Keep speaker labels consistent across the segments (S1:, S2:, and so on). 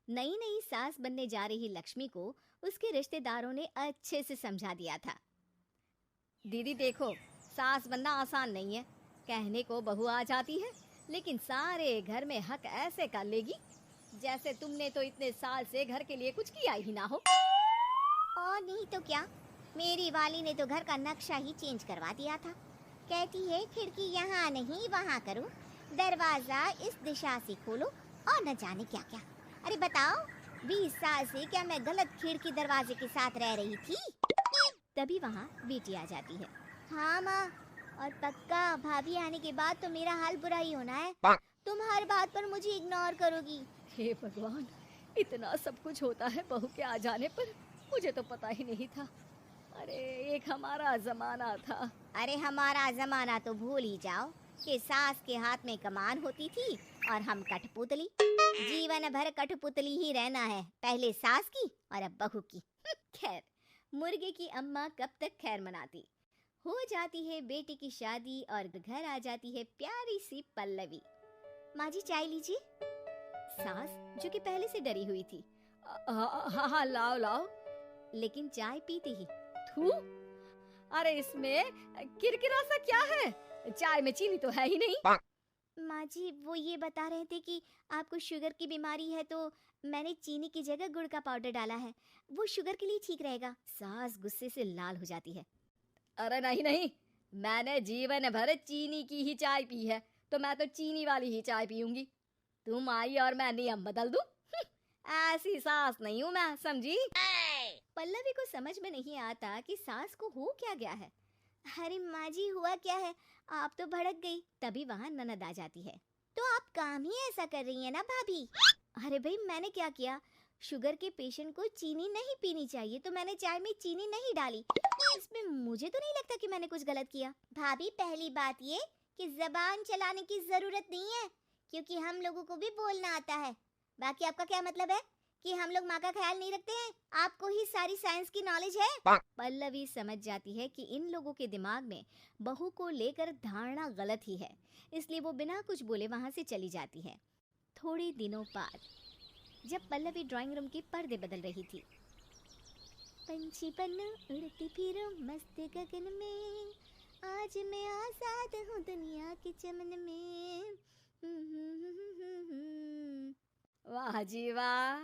S1: नई नई सास बनने जा रही लक्ष्मी को उसके रिश्तेदारों ने अच्छे से समझा दिया था। दीदी देखो, सास बनना आसान नहीं है। कहने को बहू आ जाती है, लेकिन सारे घर में हक ऐसे कर लेगी जैसे तुमने तो इतने साल से घर के लिए कुछ किया ही ना हो।
S2: और नहीं तो क्या, मेरी वाली ने तो घर का नक्शा ही चेंज करवा दिया था। कहती है खिड़की यहाँ नहीं वहाँ करो, दरवाजा इस दिशा से खोलो और न जाने क्या क्या। अरे बताओ, 20 साल से क्या मैं गलत खिड़की दरवाजे के साथ रह रही थी?
S1: तभी वहाँ बेटी आ जाती है।
S2: हाँ माँ, और पक्का भाभी आने के बाद तो मेरा हाल बुरा ही होना है। तुम हर बात पर मुझे इग्नोर करोगी।
S1: हे भगवान, इतना सब कुछ होता है बहू के आ जाने पर, मुझे तो पता ही नहीं था। अरे एक हमारा जमाना था।
S2: अरे हमारा जमाना तो भूल ही जाओ कि सास के हाथ में कमान होती थी और हम कठपुतली। जीवन भर कठपुतली ही रहना है, पहले सास की और अब बहू की।
S1: खैर, मुर्गे की अम्मा कब तक खैर मनाती। हो जाती है बेटी की शादी और घर आ जाती है प्यारी सी पल्लवी।
S2: माँ जी चाय लीजिए।
S1: सास जो कि पहले से डरी हुई थी, हाँ हाँ लाओ लाओ, लेकिन चाय पीते ही थू, अरे इसमें किरकिरा सा क्या है? चाय में चीनी तो है ही नहीं।
S2: माँ जी वो ये बता रहे थे कि आपको शुगर की बीमारी है, तो मैंने चीनी की जगह गुड़ का पाउडर डाला है, वो शुगर के लिए ठीक रहेगा।
S1: सास गुस्से से लाल हो जाती है। अरे नहीं नहीं, मैंने जीवन भर चीनी की ही चाय पी है, तो मैं तो चीनी वाली ही चाय पीऊंगी। तुम आई और मैं नियम बदल दूं? ऐसी सास नहीं हूं मैं, समझी? पल्लवी को समझ में नहीं आता कि सास को हो क्या गया है।
S2: अरे माँ जी हुआ क्या है, आप तो भड़क गई।
S1: तभी वहाँ ननद आ जाती है।
S2: तो आप काम ही ऐसा कर रही है ना भाभी?
S1: अरे भाई मैंने क्या किया? शुगर के पेशेंट को चीनी नहीं पीनी चाहिए, तो मैंने चाय में चीनी नहीं डाली। इसमें मुझे तो नहीं लगता कि मैंने कुछ गलत किया।
S2: भाभी पहली बात ये कि जबान चलाने की जरूरत नहीं है, क्योंकि हम लोगों को भी बोलना आता है। बाकी आपका क्या मतलब है कि हम लोग माँ का ख्याल नहीं रखते हैं? आपको ही सारी साइंस की नॉलेज है।
S1: पल्लवी समझ जाती है कि इन लोगों के दिमाग में बहू को लेकर धारणा गलत ही है, इसलिए वो बिना कुछ बोले वहां से चली जाती है। थोड़े दिनों बाद जब पल्लवी ड्राइंग रूम के पर्दे बदल रही थी,
S2: पंछी पन्नू उड़ती फिरूं मस्त गगन में, आज मैं आजाद हूँ दुनिया के चमन में।
S1: वाह जी वाह,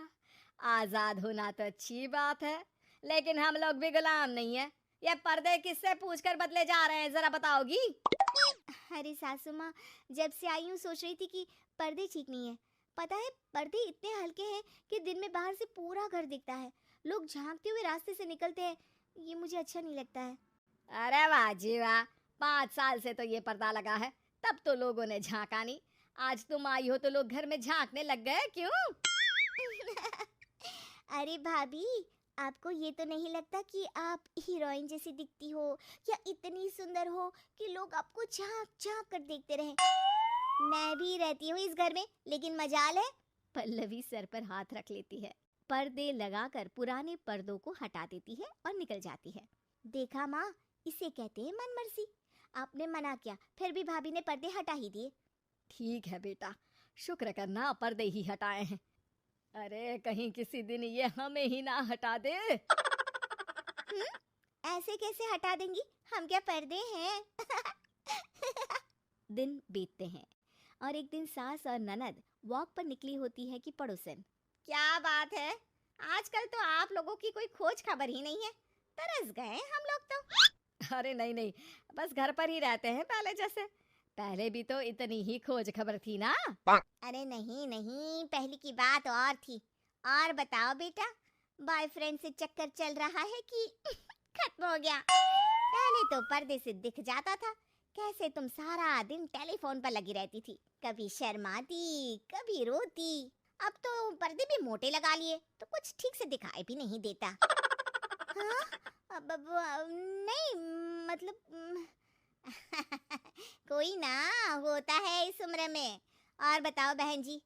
S1: आजाद होना तो अच्छी बात है, लेकिन हम लोग भी गुलाम नहीं है। ये पर्दे किससे पूछकर बदले जा रहे हैं, जरा बताओगी?
S2: अरे सासू माँ, जब से आई हूँ सोच रही थी कि पर्दे ठीक नहीं है। पता है पर्दे इतने हल्के हैं कि दिन में बाहर से पूरा घर दिखता है, लोग झांकते हुए रास्ते से निकलते हैं, ये मुझे अच्छा नहीं लगता है।
S1: अरे वाह जी वाह, 5 साल से तो ये पर्दा लगा है, तब तो लोगों ने झांका नहीं। आज तुम आई हो तो लोग घर में झांकने लग गए, क्यों?
S2: अरे भाभी, आपको ये तो नहीं लगता कि आप हीरोइन जैसी दिखती हो या इतनी सुंदर हो कि लोग आपको झांक झांक कर देखते रहें? मैं भी रहती हूँ इस घर में, लेकिन मजाल है।
S1: पल्लवी सर पर हाथ रख लेती है, पर्दे लगाकर पुराने पर्दों को हटा देती है और निकल जाती है।
S2: देखा माँ, इसे कहते हैं मनमर्जी। आपने मना किया, फिर भी भाभी ने पर्दे हटा ही दिए।
S1: ठीक है बेटा, शुक्र करना पर्दे ही हटाए हैं। अरे कहीं किसी दिन ये हमें ही ना हटा दे।
S2: ऐसे कैसे हटा देंगी, हम क्या पर्दे हैं?
S1: दिन बीतते हैं और एक दिन सास और ननद वॉक पर निकली होती है कि पड़ोसन।
S2: क्या बात है, आजकल तो आप लोगों की कोई खोज खबर ही नहीं है, तरस गए हम लोग तो।
S1: अरे नहीं नहीं, बस घर पर ही रहते हैं पहले जैसे। पहले भी तो इतनी ही खोज खबर थी ना।
S2: अरे नहीं नहीं, पहले की बात और थी। और बताओ बेटा, बॉयफ्रेंड से चक्कर चल रहा है कि खत्म हो गया? पहले तो पर्दे से दिख जाता था कैसे तुम सारा दिन टेलीफोन पर लगी रहती थी, कभी शर्माती कभी रोती। अब तो पर्दे भी मोटे लगा लिए तो कुछ ठीक से दिखाई भी नहीं देता। हाँ? अब नहीं मतलब कोई ना, होता है इस उम्र में। और बताओ बहन जी,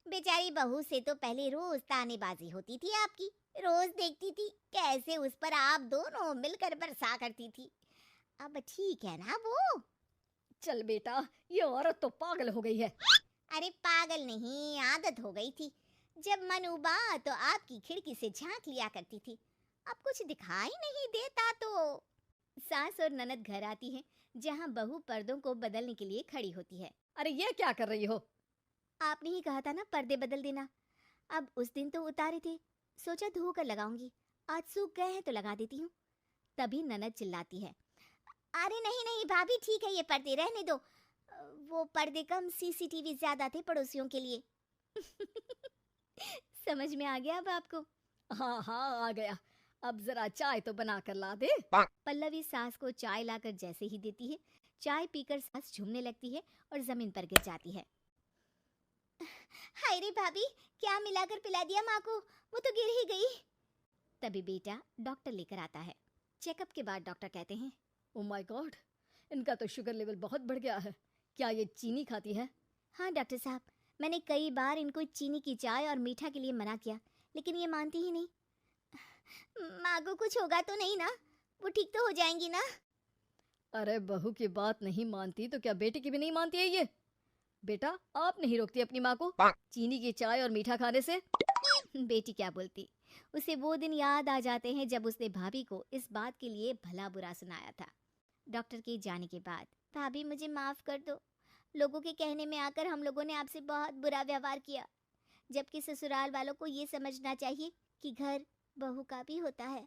S2: बेचारी बहू से तो पहले रोज तानेबाजी होती थी आपकी, रोज देखती थी कैसे उस पर आप दोनों मिलकर बरसा करती थी। अब ठीक है ना वो?
S1: चल बेटा, ये औरत तो पागल हो गई है।
S2: अरे पागल नहीं, आदत हो गई थी। जब मन उबा तो आपकी खिड़की से झांक लिया करती थी, अब कुछ दिखाई नहीं देता तो। सास और ननद घर आती हैं, जहां बहू पर्दों को बदलने के लिए खड़ी होती है।
S1: अरे ये क्या कर रही हो?
S2: आपने ही कहा था ना पर्दे बदल देना। अब उस दिन तो उतारे थे, सोचा धो कर लगाऊंगी, आज सूख गए हैं तो लगा देती हूँ। तभी ननद चिल्लाती है, अरे नहीं नहीं भाभी, ठीक है ये पर्दे रहने दो। वो पर्दे कम, सीसीटीवी ज्यादा थे पड़ोसियों के लिए। समझ में आ गया अब आपको?
S1: हाँ हाँ आ गया। अब जरा चाय तो बना कर ला दे।
S2: पल्लवी सास को चाय लाकर जैसे ही देती है, चाय पीकर सास झूमने लगती है और जमीन पर गिर जाती है। हाय रे भाभी, क्या मिलाकर पिला दिया माँ को, वो तो गिर ही गई। तभी बेटा डॉक्टर लेकर आता है। चेकअप के बाद डॉक्टर कहते हैं,
S1: ओ माय गॉड, इनका तो शुगर लेवल बहुत बढ़ गया है। क्या ये चीनी खाती है?
S2: हाँ डॉक्टर साहब, मैंने कई बार इनको चीनी की चाय और मीठा के लिए मना किया, लेकिन ये मानती ही नहीं। माँ को कुछ होगा तो नहीं ना, वो ठीक तो हो जाएंगी ना?
S1: अरे बहू की बात नहीं मानती तो क्या बेटी की भी नहीं मानती है ये? बेटा आप नहीं रोकती अपनी माँ को चीनी की चाय और मीठा खाने से?
S2: बेटी क्या बोलती, उसे वो दिन याद आ जाते हैं जब उसने भाभी को इस बात के लिए भला बुरा सुनाया था। डॉक्टर के जाने के बाद, भाभी मुझे माफ कर दो, लोगों के कहने में आकर हम लोगों ने आपसे बहुत बुरा व्यवहार किया, जबकि ससुराल वालों को ये समझना चाहिए कि घर बहू का भी होता है।